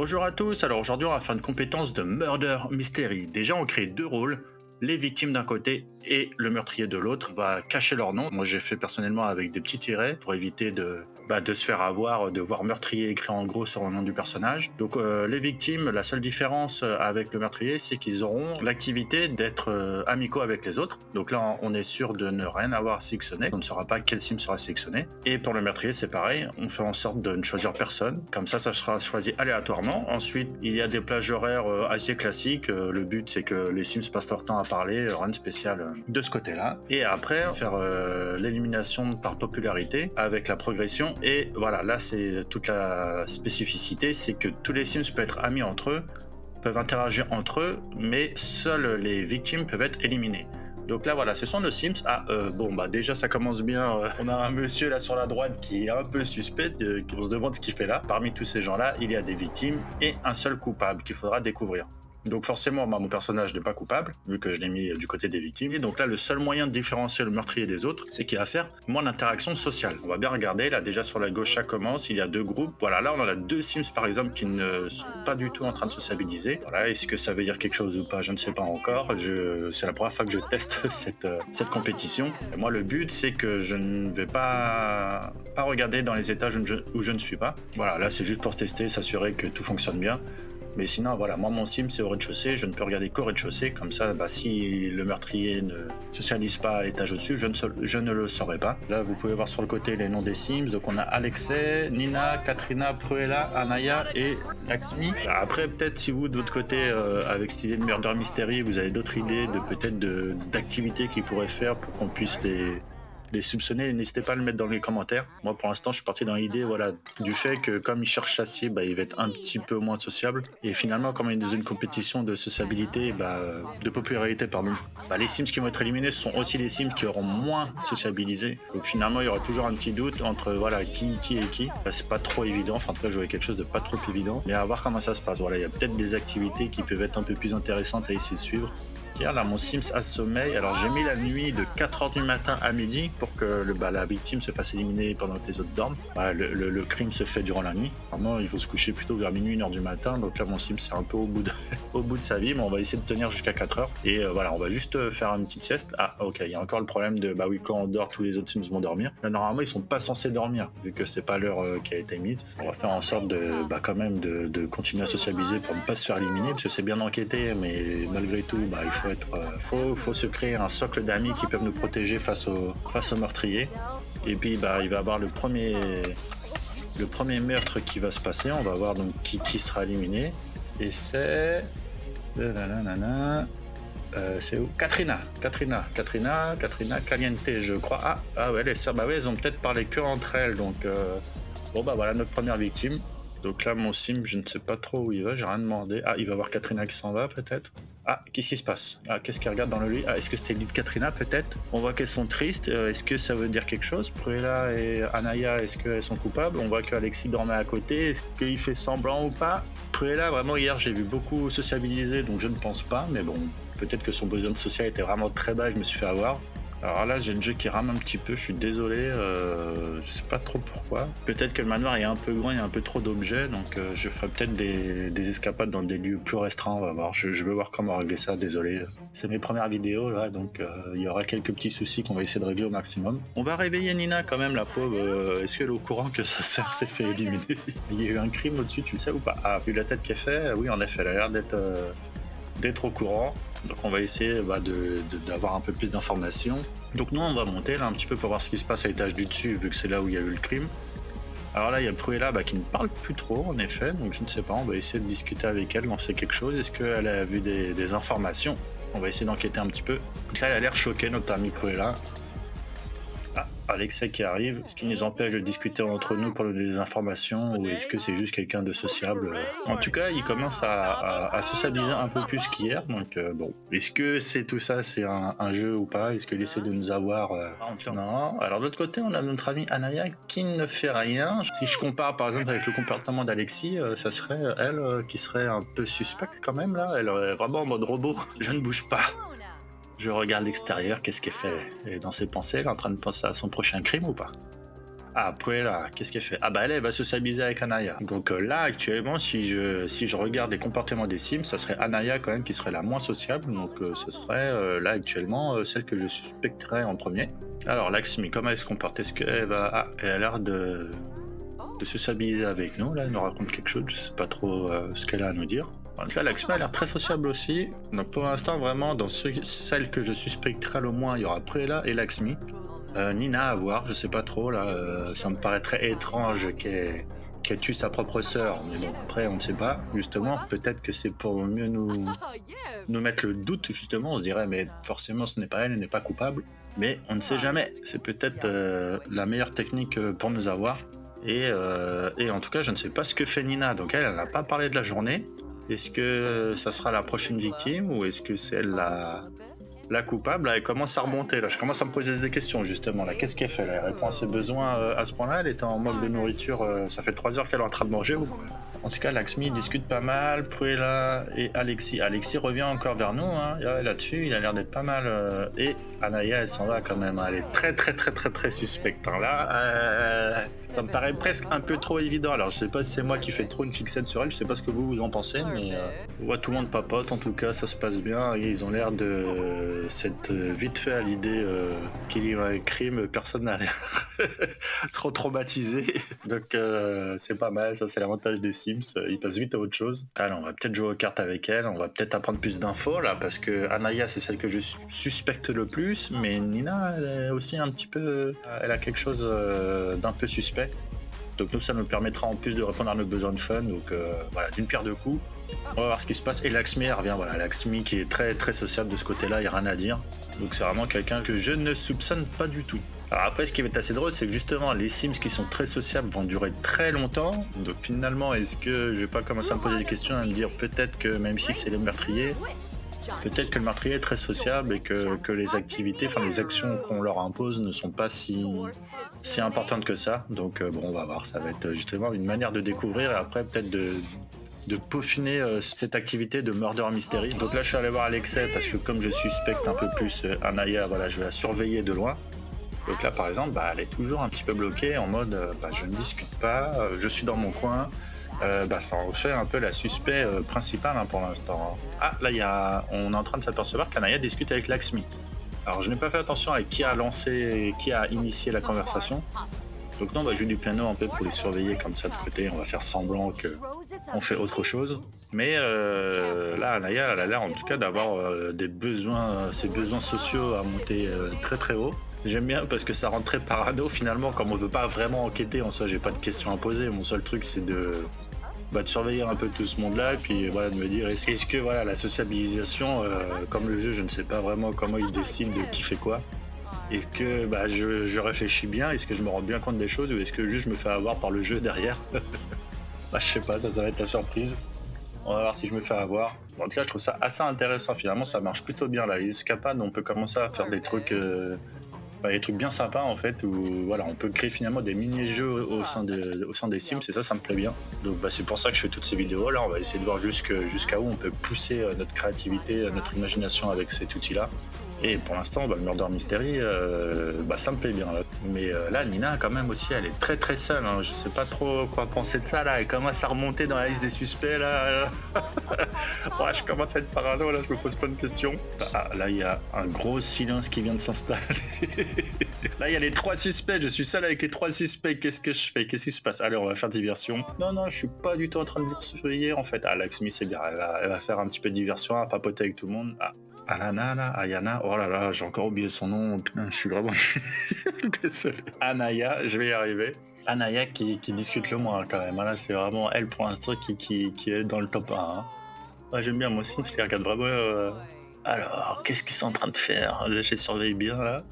Bonjour à tous, alors aujourd'hui on va faire une compétence de Murder Mystery. Déjà on crée deux rôles, les victimes d'un côté et le meurtrier de l'autre. On va cacher leur nom. Moi j'ai fait personnellement avec des petits tirets pour éviter de se faire avoir, de voir meurtrier écrit en gros sur le nom du personnage. Donc les victimes, la seule différence avec le meurtrier c'est qu'ils auront l'activité d'être amicaux avec les autres. Donc là on est sûr de ne rien avoir sélectionné, on ne saura pas quel sim sera sélectionné. Et pour le meurtrier c'est pareil, on fait en sorte de ne choisir personne, comme ça sera choisi aléatoirement. Ensuite il y a des plages horaires assez classiques, le but c'est que les sims passent leur temps à parler, rien de spécial de ce côté-là. Et après faire l'élimination par popularité avec la progression. Et voilà, là c'est toute la spécificité, c'est que tous les sims peuvent être amis entre eux, peuvent interagir entre eux, mais seules les victimes peuvent être éliminées. Donc là voilà, ce sont nos Sims. Déjà ça commence bien. On a un monsieur là sur la droite qui est un peu suspect, on se demande ce qu'il fait là. Parmi tous ces gens-là, il y a des victimes et un seul coupable qu'il faudra découvrir. Donc forcément, mon personnage n'est pas coupable, vu que je l'ai mis du côté des victimes. Et donc là, le seul moyen de différencier le meurtrier des autres, c'est qu'il va faire moins d'interaction sociale. On va bien regarder, là déjà sur la gauche, ça commence, il y a deux groupes. Voilà, là on en a deux Sims par exemple qui ne sont pas du tout en train de sociabiliser. Voilà, est-ce que ça veut dire quelque chose ou pas, je ne sais pas encore. C'est la première fois que je teste cette compétition. Et moi, le but, c'est que je ne vais pas regarder dans les étages où je ne suis pas. Voilà, là c'est juste pour tester, s'assurer que tout fonctionne bien. Mais sinon, voilà, moi, mon sim, c'est au rez-de-chaussée. Je ne peux regarder qu'au rez-de-chaussée. Comme ça, si le meurtrier ne socialise pas à l'étage au-dessus, je ne le saurai pas. Là, vous pouvez voir sur le côté les noms des sims. Donc, on a Alexei, Nina, Katrina, Pruella, Anaya et Laxmi. Après, peut-être si vous, de votre côté, avec cette idée de Murder Mystery, vous avez d'autres idées d'activités qu'ils pourraient faire pour qu'on puisse les soupçonner, n'hésitez pas à le mettre dans les commentaires. Moi, pour l'instant, je suis parti dans l'idée du fait que comme il cherche Chassier, il va être un petit peu moins sociable. Et finalement, comme il est dans une compétition de sociabilité, de popularité, pardon, les Sims qui vont être éliminés, ce sont aussi les Sims qui auront moins sociabilisé. Donc finalement, il y aura toujours un petit doute entre qui est qui. C'est pas trop évident. Enfin, en tout cas, je voulais quelque chose de pas trop évident. Mais à voir comment ça se passe. Voilà, il y a peut-être des activités qui peuvent être un peu plus intéressantes à essayer de suivre. Là, mon Sims a sommeil. Alors, j'ai mis la nuit de 4h du matin à midi pour que la victime se fasse éliminer pendant que les autres dorment. Le crime se fait durant la nuit. Vraiment, il faut se coucher plutôt vers minuit, 1h du matin. Donc là, mon Sims, c'est un peu au bout de sa vie, mais on va essayer de tenir jusqu'à 4h. Et on va juste faire une petite sieste. Ah, ok, il y a encore le problème de, quand on dort, tous les autres Sims vont dormir. Là, normalement, ils sont pas censés dormir, vu que c'est pas l'heure qui a été mise. On va faire en sorte de continuer à sociabiliser pour ne pas se faire éliminer, parce que c'est bien enquêté, mais malgré tout, il faut se créer un socle d'amis qui peuvent nous protéger face au meurtrier. Et puis il va y avoir le premier meurtre qui va se passer. On va voir donc qui sera éliminé. Et c'est c'est où? Katrina Caliente, je crois. Ah ouais, les sœurs, elles ont peut-être parlé que entre elles. Donc voilà notre première victime. Donc là, mon sim, je ne sais pas trop où il va, j'ai rien demandé. Ah, il va voir Katrina qui s'en va, peut-être. Ah, qu'est-ce qui se passe? Ah, qu'est-ce qu'elle regarde dans le lit? Ah, est-ce que c'était le lit de Katrina, peut-être? On voit qu'elles sont tristes. Est-ce que ça veut dire quelque chose? Pruella et Anaya, est-ce qu'elles sont coupables? On voit qu'Alexis dormait à côté. Est-ce qu'il fait semblant ou pas? Pruella, vraiment, hier, j'ai vu beaucoup sociabiliser, donc je ne pense pas. Mais bon, peut-être que son besoin de social était vraiment très bas et je me suis fait avoir. Alors là, j'ai le jeu qui rame un petit peu, je suis désolé, je sais pas trop pourquoi. Peut-être que le manoir est un peu grand, il y a un peu trop d'objets, donc je ferai peut-être des escapades dans des lieux plus restreints, on va voir. Je veux voir comment régler ça, désolé. C'est mes premières vidéos là, donc il y aura quelques petits soucis qu'on va essayer de régler au maximum. On va réveiller Nina quand même, la pauvre. Est-ce qu'elle est au courant que sa sœur s'est fait éliminer? Il y a eu un crime au-dessus, tu le sais ou pas? Ah, vu la tête qu'elle fait, oui en effet, elle a l'air d'être au courant. Donc on va essayer d'avoir un peu plus d'informations. Donc nous on va monter là un petit peu pour voir ce qui se passe à l'étage du dessus, vu que c'est là où il y a eu le crime. Alors là il y a Pruella qui ne parle plus trop en effet, donc je ne sais pas, on va essayer de discuter avec elle, lancer quelque chose. Est-ce qu'elle a vu des informations? On va essayer d'enquêter un petit peu. Donc là elle a l'air choquée, notre amie Pruella. Alexei qui arrive, ce qui nous empêche de discuter entre nous pour donner des informations, ou est-ce que c'est juste quelqu'un de sociable? En tout cas, il commence à sociabiliser un peu plus qu'hier, donc est-ce que c'est tout ça, c'est un jeu ou pas? Est-ce qu'il essaie de nous avoir? Non. Alors de l'autre côté, on a notre amie Anaya qui ne fait rien. Si je compare par exemple avec le comportement d'Alexis, ça serait elle qui serait un peu suspecte quand même là. Elle est vraiment en mode robot. Je ne bouge pas. Je regarde l'extérieur, qu'est-ce qu'elle fait? Et dans ses pensées, elle est en train de penser à son prochain crime ou pas? Ah, après là, qu'est-ce qu'elle fait? Ah bah elle va sociabiliser avec Anaya. Donc là actuellement, si je regarde les comportements des Sims, ça serait Anaya quand même qui serait la moins sociable. Donc ce serait là actuellement celle que je suspecterais en premier. Alors Laxmi, comment elle se comporte? Est-ce qu'elle va... Ah, elle a l'air de sociabiliser avec nous. Là, elle nous raconte quelque chose. Je sais pas trop ce qu'elle a à nous dire. En tout cas, Laxmi a l'air très sociable aussi. Donc pour l'instant, vraiment, dans celle que je suspecterais le moins, il y aura Prela et Laxmi. Nina à voir, je sais pas trop là, ça me paraît très étrange qu'elle tue sa propre sœur, mais bon après on ne sait pas, justement, peut-être que c'est pour mieux nous mettre le doute justement, on se dirait mais forcément ce n'est pas elle, elle n'est pas coupable, mais on ne sait jamais, c'est peut-être la meilleure technique pour nous avoir, et en tout cas je ne sais pas ce que fait Nina, donc elle n'a pas parlé de la journée, est-ce que ça sera la prochaine victime ou est-ce que c'est elle la coupable, là, elle commence à remonter. Là, je commence à me poser des questions justement. Là, qu'est-ce qu'elle fait là? Elle répond à ses besoins à ce point-là. Elle est en manque de nourriture. Ça fait 3 heures qu'elle est en train de manger ou quoi? En tout cas, Laxmi discute pas mal. Pruella et Alexis. Alexis revient encore vers nous. Hein. Là-dessus, il a l'air d'être pas mal. Et Anaya, elle s'en va quand même. Elle est très très très très très suspecte. Hein. Là, ça me paraît presque un peu trop évident. Alors, je sais pas si c'est moi qui fais trop une fixette sur elle. Je sais pas ce que vous en pensez, mais ouais, tout le monde papote. En tout cas, ça se passe bien. Et ils ont l'air de s'être vite fait à l'idée qu'il y a un crime. Personne n'a l'air trop traumatisé. Donc, c'est pas mal. Ça, c'est l'avantage des Sims. Ils passent vite à autre chose. Alors, on va peut-être jouer aux cartes avec elle. On va peut-être apprendre plus d'infos là, parce que Anaya, c'est celle que je suspecte le plus. Mais Nina, elle est aussi un petit peu. Elle a quelque chose d'un peu suspect. Donc nous, ça nous permettra en plus de répondre à nos besoins de fun. Donc voilà, d'une pierre deux coups. On va voir ce qui se passe. Et Laxmi, elle revient. Voilà, Laxmi qui est très très sociable de ce côté-là, il n'y a rien à dire. Donc c'est vraiment quelqu'un que je ne soupçonne pas du tout. Alors après, ce qui va être assez drôle, c'est que justement, les Sims qui sont très sociables vont durer très longtemps. Donc finalement, est-ce que je vais pas commencer à me poser des questions, à me dire peut-être que même si c'est les meurtriers, peut-être que le meurtrier est très sociable et que les activités, enfin les actions qu'on leur impose ne sont pas si importantes que ça. Donc bon, on va voir, ça va être justement une manière de découvrir et après peut-être de peaufiner cette activité de Murder Mystery. Donc là, je suis allé voir Alexei parce que comme je suspecte un peu plus Anaya, voilà, je vais la surveiller de loin. Donc là, par exemple, bah, elle est toujours un petit peu bloquée en mode bah, je ne discute pas, je suis dans mon coin. Bah, ça en fait un peu la suspect principale hein, pour l'instant. Ah, là, on est en train de s'apercevoir qu'Anaya discute avec Laxmi. Alors, je n'ai pas fait attention à qui a initié la conversation. Donc non, on va jouer du piano un peu pour les surveiller comme ça de côté. On va faire semblant qu'on fait autre chose. Mais là, Anaya, elle a l'air en tout cas d'avoir ses besoins sociaux à monter très très haut. J'aime bien parce que ça rend très parano finalement, comme on ne peut pas vraiment enquêter, en soi j'ai pas de questions à poser, mon seul truc c'est de surveiller un peu tout ce monde-là, et puis voilà, de me dire est-ce que voilà, la sociabilisation, comme le jeu, je ne sais pas vraiment comment il décide de qui fait quoi. Est-ce que bah, je réfléchis bien, est-ce que je me rends bien compte des choses, ou est-ce que juste je me fais avoir par le jeu derrière? Bah, je sais pas, ça va être la surprise. On va voir si je me fais avoir. Bon, en tout cas, je trouve ça assez intéressant, finalement, ça marche plutôt bien là. Les escapades, on peut commencer à faire des trucs bien sympas en fait où voilà on peut créer finalement des mini-jeux au sein des Sims et ça me plaît bien. Donc bah, c'est pour ça que je fais toutes ces vidéos là, on va essayer de voir jusqu'à où on peut pousser notre créativité, notre imagination avec cet outil là. Et pour l'instant, bah, le Murder Mystery, ça me plaît bien. Là. Mais là, Nina, quand même aussi, elle est très très seule. Hein. Je sais pas trop quoi penser de ça. Là, elle commence à remonter dans la liste des suspects. Là, ouais, je commence à être parano. Là, je me pose plein de questions. Ah, là, il y a un gros silence qui vient de s'installer. Là, il y a les 3 suspects. Je suis seul avec les 3 suspects. Qu'est-ce que je fais? Qu'est-ce qui se passe? Allez, on va faire diversion. Non, je suis pas du tout en train de vous surveiller. En fait, Laxmi, c'est bien. Elle va faire un petit peu de diversion, à papoter avec tout le monde. Ah. Alana, là, Ayana, oh là là, j'ai encore oublié son nom, putain, je suis vraiment désolé. Anaya, je vais y arriver. Anaya qui discute le moins quand même, là c'est vraiment elle pour l'instant qui est dans le top 1. Hein. Ouais, j'aime bien, moi aussi, je les regarde vraiment. Alors, qu'est-ce qu'ils sont en train de faire? Je les surveille bien là.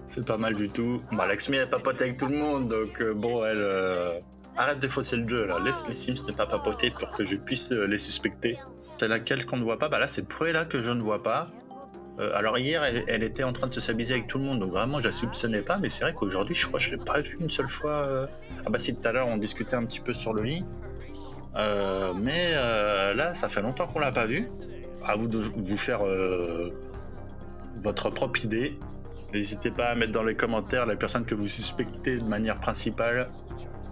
C'est pas mal du tout. Bah, Laxmi elle papote avec tout le monde, donc bon, elle. Arrête de fausser le jeu là, laisse les Sims ne pas papoter pour que je puisse les suspecter. C'est laquelle qu'on ne voit pas? Bah là c'est Pruella que je ne vois pas. Alors hier elle était en train de se s'amuser avec tout le monde, donc vraiment je la soupçonnais pas, mais c'est vrai qu'aujourd'hui je crois que je l'ai pas vue une seule fois. Ah bah si tout à l'heure on discutait un petit peu sur le lit. Mais là ça fait longtemps qu'on l'a pas vue. À vous de vous faire votre propre idée. N'hésitez pas à mettre dans les commentaires la personne que vous suspectez de manière principale.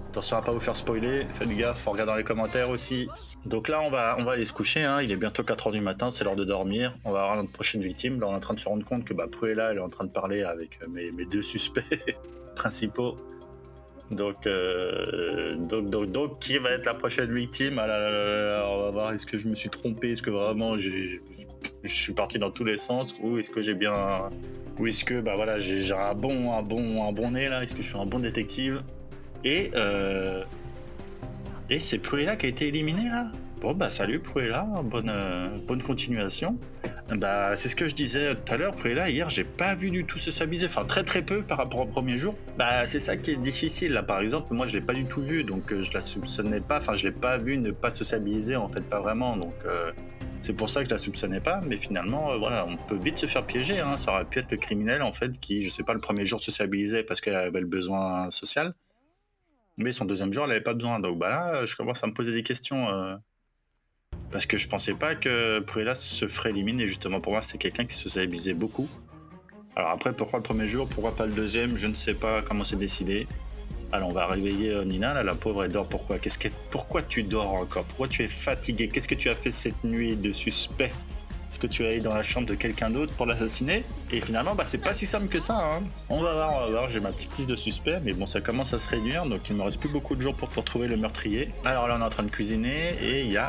Attention à pas vous faire spoiler, faites gaffe, faut regarder dans les commentaires aussi. Donc là, on va aller se coucher, hein. Il est bientôt 4h du matin, c'est l'heure de dormir. On va avoir notre prochaine victime. Là, on est en train de se rendre compte que Pruella, elle est en train de parler avec mes deux suspects principaux. Donc, qui va être la prochaine victime? Ah là là là là, on va voir, est-ce que je me suis trompé? Est-ce que vraiment je suis parti dans tous les sens? Ou est-ce que j'ai bien... Ou est-ce que voilà, j'ai un bon nez là? Est-ce que je suis un bon détective? Et c'est Pruella qui a été éliminée là? Bon salut Pruella, bonne continuation. C'est ce que je disais tout à l'heure, Pruella, hier j'ai pas vu du tout sociabiliser, enfin très peu par rapport au premier jour. C'est ça qui est difficile là, par exemple, moi je l'ai pas du tout vu, donc je la soupçonnais pas, enfin je l'ai pas vu ne pas sociabiliser en fait, pas vraiment, donc c'est pour ça que je la soupçonnais pas, mais finalement voilà, on peut vite se faire piéger, hein. Ça aurait pu être le criminel en fait qui, je sais pas, le premier jour sociabilisait parce qu'elle avait le besoin social, mais son deuxième jour elle avait pas besoin, donc là je commence à me poser des questions. Parce que je pensais pas que Pruella se ferait éliminer, justement. Pour moi, c'était quelqu'un qui se sociabilisait beaucoup. Alors après, pourquoi le premier jour, pourquoi pas le deuxième, je ne sais pas comment c'est décidé. Alors on va réveiller Nina, là, la pauvre, elle dort pourquoi? Pourquoi tu dors encore? Pourquoi tu es fatiguée? Qu'est-ce que tu as fait cette nuit de suspect? Est-ce que tu es allé dans la chambre de quelqu'un d'autre pour l'assassiner? Et finalement, c'est pas si simple que ça, hein. On va voir, j'ai ma petite liste de suspects, mais bon, ça commence à se réduire, donc il me reste plus beaucoup de jours pour retrouver le meurtrier. Alors là, on est en train de cuisiner, et il y a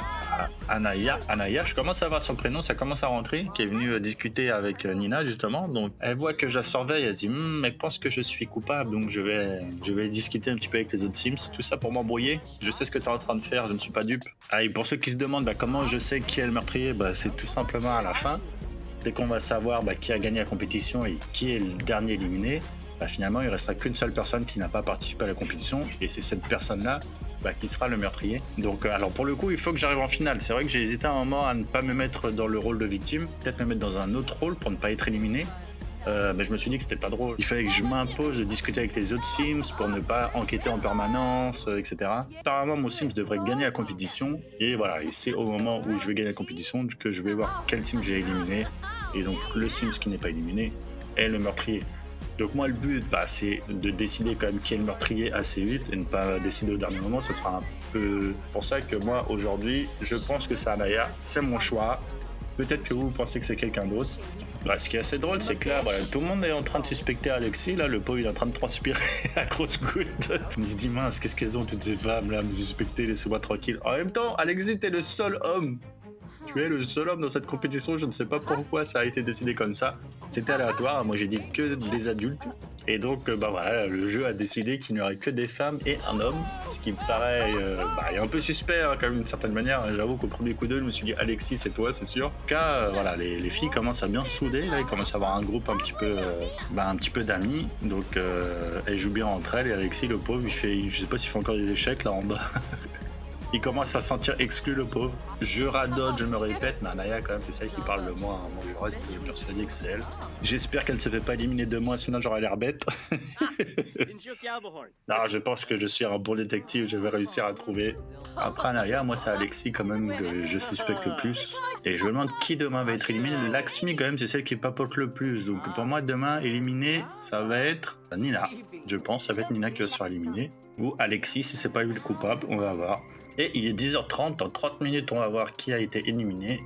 Anaya, je commence à voir son prénom, ça commence à rentrer, qui est venue discuter avec Nina, justement, donc elle voit que je la surveille, elle se dit, elle pense que je suis coupable, donc je vais discuter un petit peu avec les autres Sims, tout ça pour m'embrouiller. Je sais ce que tu es en train de faire, je ne suis pas dupe. Ah, et pour ceux qui se demandent comment je sais qui est le meurtrier, c'est tout simplement à la fin, dès qu'on va savoir qui a gagné la compétition et qui est le dernier éliminé, finalement il restera qu'une seule personne qui n'a pas participé à la compétition, et c'est cette personne-là qui sera le meurtrier. Donc alors pour le coup, il faut que j'arrive en finale. C'est vrai que j'ai hésité un moment à ne pas me mettre dans le rôle de victime, peut-être me mettre dans un autre rôle pour ne pas être éliminé. Mais je me suis dit que c'était pas drôle. Il fallait que je m'impose de discuter avec les autres Sims pour ne pas enquêter en permanence, etc. Apparemment, mon Sims devrait gagner la compétition. Et voilà, et c'est au moment où je vais gagner la compétition que je vais voir quel Sim j'ai éliminé. Et donc, le Sims qui n'est pas éliminé est le meurtrier. Donc moi, le but, c'est de décider quand même qui est le meurtrier assez vite et ne pas décider au dernier moment. Ce sera un peu pour ça que moi, aujourd'hui, je pense que c'est Anaya. C'est mon choix. Peut-être que vous pensez que c'est quelqu'un d'autre. Ce qui est assez drôle, c'est que là, tout le monde est en train de suspecter Alexis. Là, le pauvre, il est en train de transpirer à grosses gouttes. Il se dit, mince, qu'est-ce qu'elles ont toutes ces femmes là, me suspecter, laissez-moi tranquille. En même temps, Alexis, t'es le seul homme. Tu es le seul homme dans cette compétition. Je ne sais pas pourquoi ça a été décidé comme ça. C'était aléatoire. Moi, j'ai dit que des adultes. Et donc, voilà, le jeu a décidé qu'il n'y aurait que des femmes et un homme, ce qui me paraît est un peu suspect, hein, quand même, d'une certaine manière. J'avoue qu'au premier coup d'œil, je me suis dit, Alexis, c'est toi, c'est sûr. En tout cas, voilà, les filles commencent à bien se souder, là, ils commencent à avoir un groupe un petit peu d'amis, donc elles jouent bien entre elles, et Alexis, le pauvre, je sais pas s'il fait encore des échecs, là, en bas. Il commence à se sentir exclu, le pauvre. Je radote, je me répète, mais Anaya, quand même, c'est celle qui parle de moi. Moi, le reste, je me persuadé que c'est elle. J'espère qu'elle ne se fait pas éliminer de moi, sinon j'aurais l'air bête. Non, je pense que je suis un bon détective, je vais réussir à trouver. Après Anaya, moi, c'est Alexis, quand même, que je suspecte le plus. Et je me demande qui demain va être éliminé. Lakshmi, quand même, c'est celle qui papote le plus. Donc pour moi, demain, éliminé, ça va être Nina. Je pense, ça va être Nina qui va se faire éliminer. Ou Alexis, si c'est pas lui le coupable, on va voir. Et il est 10h30, dans 30 minutes, on va voir qui a été éliminé.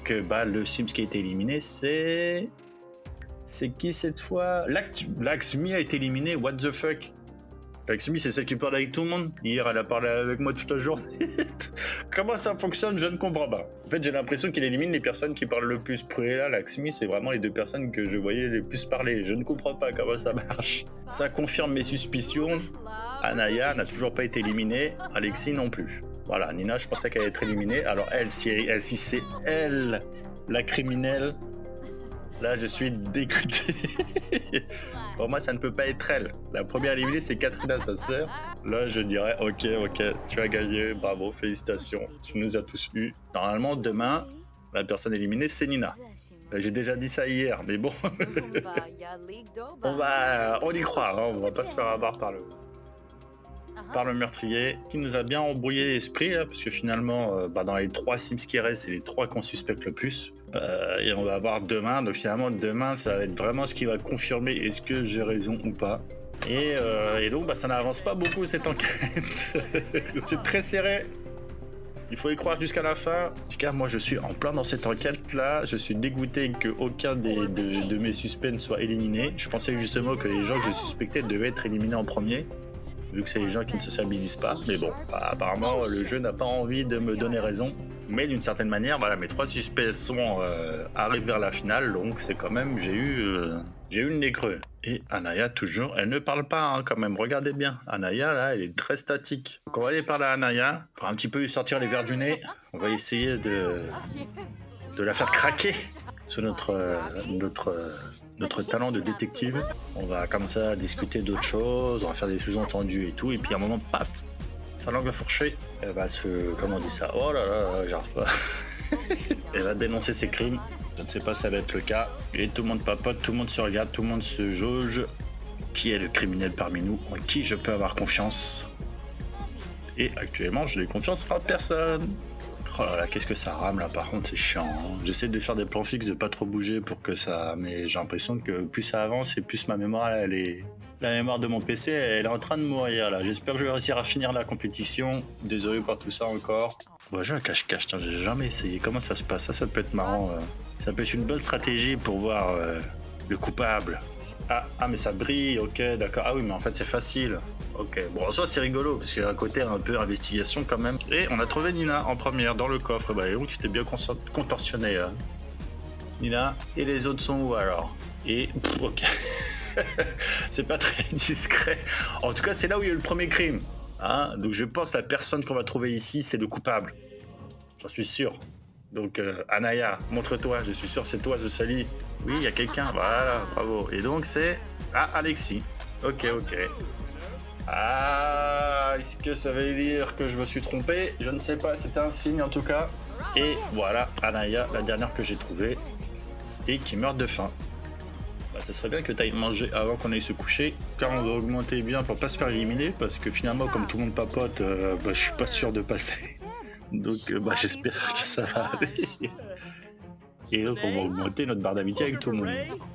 Que le Sims qui a été éliminé, c'est... C'est qui cette fois? Lakshmi a été éliminé, what the fuck? Lakshmi, c'est celle qui parle avec tout le monde. Hier, elle a parlé avec moi toute la journée. Comment ça fonctionne? Je ne comprends pas. En fait, j'ai l'impression qu'il élimine les personnes qui parlent le plus. Pruella, Lakshmi, c'est vraiment les deux personnes que je voyais les plus parler. Je ne comprends pas comment ça marche. Ça confirme mes suspicions. Anaya n'a toujours pas été éliminée. Alexis non plus. Voilà, Nina, je pensais qu'elle allait être éliminée. Alors elle, si c'est elle, la criminelle, là, je suis dégoûté. Pour moi, ça ne peut pas être elle. La première éliminée, c'est Katrina, sa sœur. Là, je dirais, ok, tu as gagné, bravo, félicitations. Tu nous as tous eu. Normalement, demain, la personne éliminée, c'est Nina. J'ai déjà dit ça hier, mais bon. On y croit, hein, on va pas se faire avoir par le... par le meurtrier qui nous a bien embrouillé l'esprit là, parce que finalement dans les 3 Sims qui restent, c'est les 3 qu'on suspecte le plus. Et on va voir demain, donc finalement demain ça va être vraiment ce qui va confirmer est-ce que j'ai raison ou pas. Et donc ça n'avance pas beaucoup cette enquête. C'est très serré. Il faut y croire jusqu'à la fin. En tout cas, moi, je suis en plein dans cette enquête-là. Je suis dégoûté qu'aucun de mes suspects ne soit éliminé. Je pensais justement que les gens que je suspectais devaient être éliminés en premier, vu que c'est les gens qui ne se stabilisent pas. Mais bon, apparemment, le jeu n'a pas envie de me donner raison. Mais d'une certaine manière, voilà, mes 3 suspects sont arrivés vers la finale, donc c'est quand même, j'ai eu le nez creux. Et Anaya, toujours, elle ne parle pas hein, quand même, regardez bien. Anaya, là, elle est très statique. Donc on va aller parler à Anaya, pour un petit peu lui sortir les verres du nez. On va essayer de la faire craquer sur notre talent de détective. On va comme ça discuter d'autres choses, on va faire des sous-entendus et tout, et puis à un moment, paf, sa langue va fourcher, elle va se... comment on dit ça? Oh là là, j'arrive pas. Elle va dénoncer ses crimes, je ne sais pas si ça va être le cas, et tout le monde papote, tout le monde se regarde, tout le monde se jauge. Qui est le criminel parmi nous, en qui je peux avoir confiance? Et actuellement, je n'ai confiance en personne. Oh là là, qu'est-ce que ça rame là, par contre, c'est chiant. Hein. J'essaie de faire des plans fixes, de pas trop bouger pour que ça... Mais j'ai l'impression que plus ça avance et plus ma mémoire, là, elle est... La mémoire de mon PC, elle est en train de mourir là. J'espère que je vais réussir à finir la compétition. Désolé pour tout ça encore. On va jouer à cache-cache, j'ai jamais essayé. Comment ça se passe? Ça peut être marrant. Ça peut être une bonne stratégie pour voir le coupable. Ah, mais ça brille, ok, d'accord. Ah oui, mais en fait, c'est facile. Ok, bon, en soi, c'est rigolo, parce qu'il y a un côté un peu investigation quand même. Et on a trouvé Nina en première, dans le coffre. Bah, et où tu t'es bien contorsionné, là. Nina, et les autres sont où, alors? Et, ok. C'est pas très discret. En tout cas, c'est là où il y a eu le premier crime. Hein, donc, je pense que la personne qu'on va trouver ici, c'est le coupable. J'en suis sûr. Donc, Anaya, montre-toi, je suis sûr c'est toi, Zosali. Oui, il y a quelqu'un, voilà, bravo. Et donc, c'est... Ah, Alexis. Ok. Ah, est-ce que ça veut dire que je me suis trompé? Je ne sais pas, c'était un signe en tout cas. Et voilà, Anaya, la dernière que j'ai trouvée, et qui meurt de faim. Bah, ça serait bien que tu ailles manger avant qu'on aille se coucher, car on va augmenter bien pour pas se faire éliminer, parce que finalement, comme tout le monde papote, je suis pas sûr de passer. Donc j'espère que ça va aller. Et donc on va augmenter notre barre d'amitié avec tout le monde.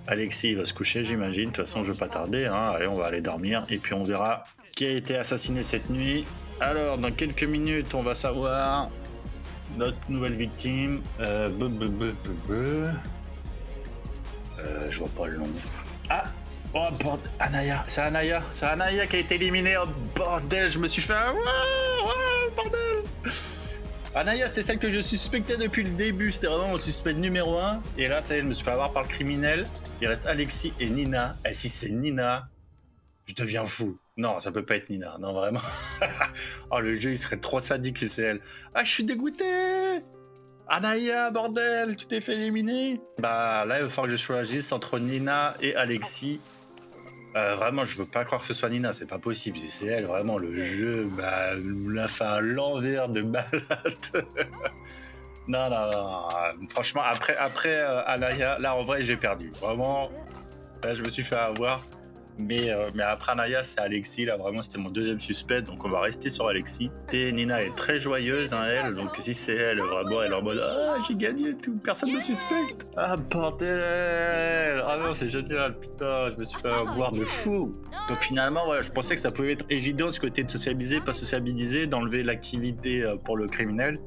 Alexis va se coucher, j'imagine. De toute façon, je vais pas tarder. Hein. Allez, on va aller dormir. Et puis on verra qui a été assassiné cette nuit. Alors, dans quelques minutes, on va savoir notre nouvelle victime. Je vois pas le nom. Ah! Oh bordel, Anaya, c'est Anaya qui a été éliminée. Oh bordel, je me suis fait un... bordel. Anaya, c'était celle que je suspectais depuis le début, c'était vraiment le suspect numéro 1. Et là, ça y est, je me suis fait avoir par le criminel. Il reste Alexis et Nina. Et si c'est Nina, je deviens fou. Non, ça peut pas être Nina, non vraiment. Oh, le jeu, il serait trop sadique si c'est elle. Ah, je suis dégoûté. Anaya, bordel, tu t'es fait éliminer. Bah là, il va falloir que je choisisse entre Nina et Alexis. Vraiment, je veux pas croire que ce soit Nina, c'est pas possible. Si c'est elle, vraiment, le jeu l'a fait à l'envers de malade. Non. Franchement, après Anaya, là, en vrai, j'ai perdu. Vraiment, là, je me suis fait avoir. Mais après Anaya, c'est Alexis. Là, vraiment, c'était mon deuxième suspect. Donc, on va rester sur Alexis. Et Nina est très joyeuse, hein, elle. Donc, si c'est elle, vraiment, elle est en mode ah, j'ai gagné et tout. Personne ne me suspecte. Ah, bordel. Ah non, c'est génial. Putain, je me suis fait avoir de fou. Donc, finalement, ouais, je pensais que ça pouvait être évident ce côté de sociabiliser, pas sociabiliser, d'enlever l'activité pour le criminel.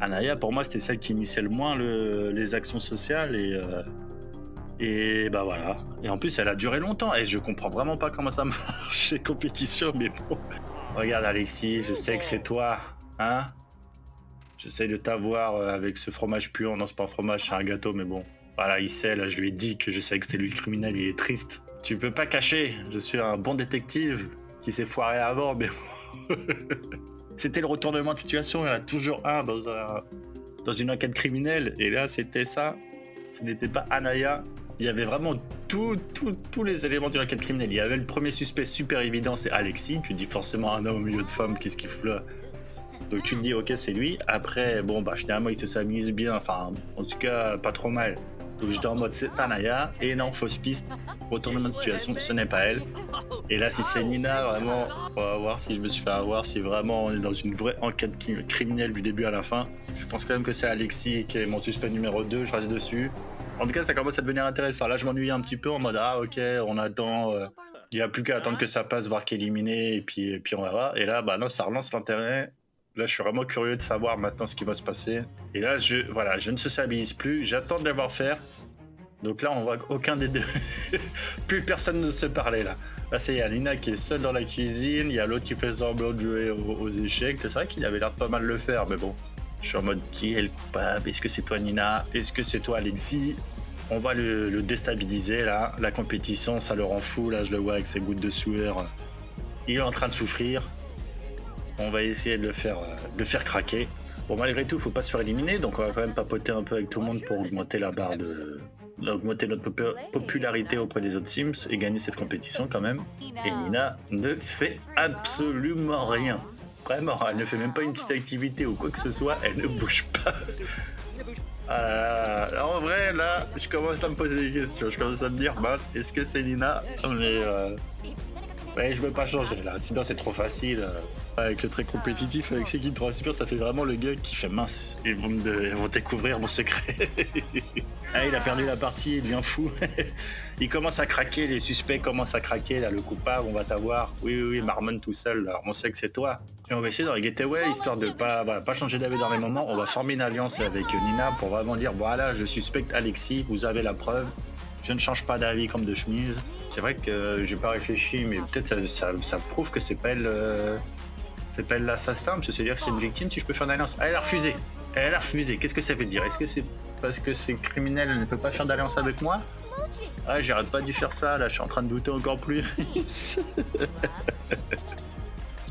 Anaya, pour moi, c'était celle qui initiait le moins les actions sociales et bah voilà. Et en plus, elle a duré longtemps. Et je comprends vraiment pas comment ça marche, ces compétitions, mais bon. Regarde, Alexis, je sais que c'est toi, hein. J'essaie de t'avoir avec ce fromage puant. Non, c'est pas un fromage, c'est un gâteau, mais bon. Voilà, il sait, là, je lui ai dit que je savais que c'était lui le criminel, il est triste. Tu peux pas cacher, je suis un bon détective qui s'est foiré avant, mais bon. C'était le retournement de situation, il y en a toujours un dans une enquête criminelle. Et là, c'était ça. Ce n'était pas Anaya. Il y avait vraiment tous les éléments d'une enquête criminelle. Il y avait le premier suspect super évident, c'est Alexis. Tu te dis forcément un homme au milieu de femmes, qu'est-ce qu'il fout là? Donc tu te dis ok, c'est lui. Après, bon, finalement, il se s'amuse bien. Enfin, en tout cas, pas trop mal. Donc j'étais en mode c'est Anaya. Et non, fausse piste. Retournement de situation, ce n'est pas elle. Et là, si c'est Nina, vraiment, on va voir si je me suis fait avoir, si vraiment on est dans une vraie enquête criminelle du début à la fin. Je pense quand même que c'est Alexis qui est mon suspect numéro 2, je reste dessus. En tout cas, ça commence à devenir intéressant. Là, je m'ennuie un petit peu en mode ah, ok, on attend. Il n'y a plus qu'à attendre que ça passe, voir qui est éliminé, et puis on va voir. Et là, bah non, ça relance l'intérêt. Là, je suis vraiment curieux de savoir maintenant ce qui va se passer. Et là, voilà, je ne sociabilise plus, j'attends de les voir faire. Donc là, on voit aucun des deux. Plus personne ne se parlait là. Là, c'est Nina qui est seule dans la cuisine. Il y a l'autre qui fait semblant de jouer aux échecs. C'est vrai qu'il avait l'air de pas mal le faire, mais bon. Je suis en mode qui est le coupable? Est-ce que c'est toi, Nina? Est-ce que c'est toi, Alexis? On va le déstabiliser là. La compétition, ça le rend fou. Là, je le vois avec ses gouttes de sueur. Il est en train de souffrir. On va essayer de le faire craquer. Bon, malgré tout, il ne faut pas se faire éliminer, donc on va quand même papoter un peu avec tout le monde pour augmenter la barre augmenter notre popularité auprès des autres Sims et gagner cette compétition quand même. Et Nina ne fait absolument rien. Vraiment, elle ne fait même pas une petite activité ou quoi que ce soit, elle ne bouge pas. En vrai, là, je commence à me poser des questions. Je commence à me dire, mince, est-ce que c'est Nina? Mais ouais, je veux pas changer là. Cyber, c'est trop facile. Avec le très compétitif, avec Seki 3 Cyber, ça fait vraiment le gars qui fait mince. Ils vont découvrir mon secret. Ah, il a perdu la partie, il devient fou. Il commence à craquer, les suspects commencent à craquer. Là, le coupable, on va t'avoir. Oui, Marmon tout seul. Là. On sait que c'est toi. Et on va essayer dans les Getaway, histoire de pas changer d'avis dans les moments. On va former une alliance avec Nina pour vraiment dire voilà, je suspecte Alexis, vous avez la preuve. Je ne change pas d'avis comme de chemise. C'est vrai que j'ai pas réfléchi, mais peut-être ça prouve que c'est pas elle, l'assassin, parce que c'est-à-dire que c'est une victime si je peux faire une alliance. Ah, elle a refusé. Elle a refusé. Qu'est-ce que ça veut dire? Est-ce que c'est parce que c'est criminel, elle ne peut pas faire d'alliance avec moi? Ah, j'arrête pas d'y faire ça, là, je suis en train de douter encore plus.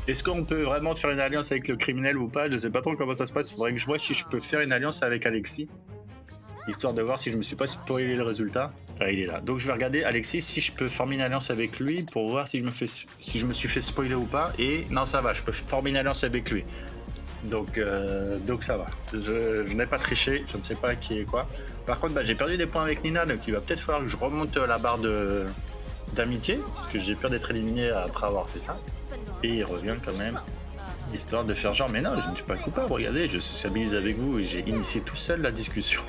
Est-ce qu'on peut vraiment faire une alliance avec le criminel ou pas? Je sais pas trop comment ça se passe. Il faudrait que je vois si je peux faire une alliance avec Alexis. Histoire de voir si je me suis pas spoilé le résultat. Ah, il est là. Donc je vais regarder Alexis si je peux former une alliance avec lui pour voir si je me suis fait spoiler ou pas. Et non, ça va, je peux former une alliance avec lui. Donc ça va. Je n'ai pas triché, je ne sais pas qui est quoi. Par contre, j'ai perdu des points avec Nina, donc il va peut-être falloir que je remonte la barre d'amitié, parce que j'ai peur d'être éliminé après avoir fait ça. Et il revient quand même. Histoire de faire genre, mais non, je ne suis pas coupable, regardez, je sociabilise avec vous et j'ai initié tout seul la discussion.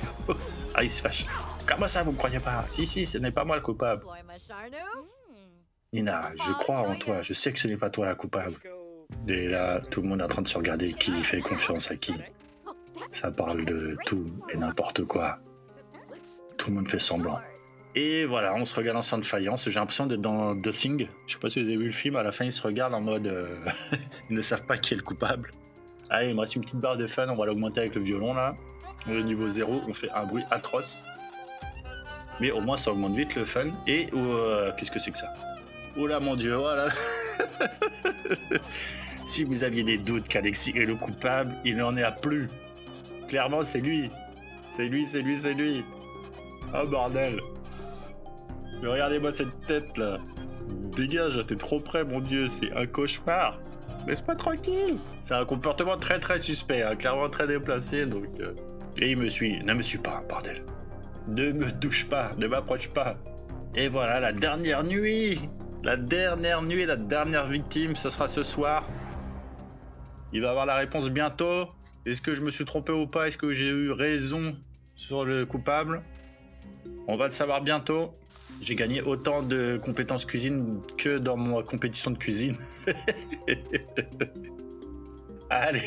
Ah, il se fâche. Comment ça, vous ne croyez pas? Si, ce n'est pas moi le coupable. Nina, je crois en toi, je sais que ce n'est pas toi la coupable. Et là, tout le monde est en train de se regarder qui fait confiance à qui. Ça parle de tout et n'importe quoi. Tout le monde fait semblant. Et voilà, on se regarde en sang de faïence. J'ai l'impression d'être dans The Thing. Je sais pas si vous avez vu le film, à la fin ils se regardent en mode ils ne savent pas qui est le coupable. Allez, il me reste une petite barre de fun, on va l'augmenter avec le violon là. On est au niveau 0, on fait un bruit atroce. Mais au moins ça augmente vite le fun. Et qu'est-ce que c'est que ça? Oh là mon dieu, voilà. Si vous aviez des doutes qu'Alexis est le coupable, il n'en est à plus. Clairement c'est lui. C'est lui. Oh bordel. Mais regardez-moi cette tête là. Dégage, t'es trop près, mon dieu, c'est un cauchemar. Laisse-moi tranquille. C'est un comportement très très suspect, hein, clairement très déplacé, donc. Et il me suit. Ne me suis pas, bordel. Ne me touche pas, ne m'approche pas. Et voilà, la dernière nuit, la dernière victime, ce sera ce soir. Il va avoir la réponse bientôt. Est-ce que je me suis trompé ou pas? Est-ce que j'ai eu raison sur le coupable? On va le savoir bientôt. J'ai gagné autant de compétences cuisine que dans ma compétition de cuisine. Allez.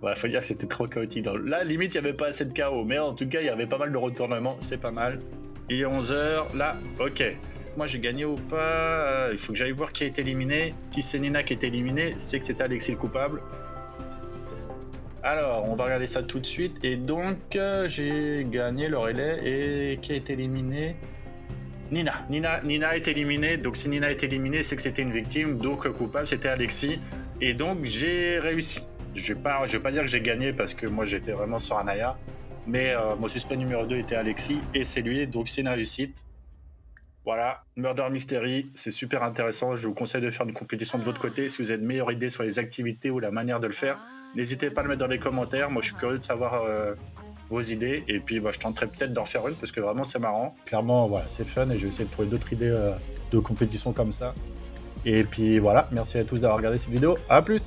Ouais, faut dire que c'était trop chaotique. Là, limite, il n'y avait pas assez de chaos. Mais en tout cas, il y avait pas mal de retournements. C'est pas mal. Il est 11h. Là, ok. Moi, j'ai gagné ou pas? Il faut que j'aille voir qui a été éliminé. Si c'est Nina qui a été éliminée, c'est que c'était Alexis le coupable. Alors, on va regarder ça tout de suite. Et donc, j'ai gagné le relais. Et qui a été éliminé? Nina est éliminée. Donc, si Nina est éliminée, c'est que c'était une victime. Donc, le coupable, c'était Alexis. Et donc, j'ai réussi. Je vais pas dire que j'ai gagné parce que moi, j'étais vraiment sur Anaya. Mais mon suspect numéro 2 était Alexis. Et c'est lui. Donc, c'est une réussite. Voilà, Murder Mystery, c'est super intéressant. Je vous conseille de faire une compétition de votre côté. Si vous avez de meilleures idées sur les activités ou la manière de le faire, n'hésitez pas à le mettre dans les commentaires. Moi, je suis curieux de savoir vos idées. Et puis, je tenterai peut-être d'en faire une parce que vraiment, c'est marrant. Clairement, voilà, c'est fun et je vais essayer de trouver d'autres idées de compétition comme ça. Et puis voilà, merci à tous d'avoir regardé cette vidéo. À plus!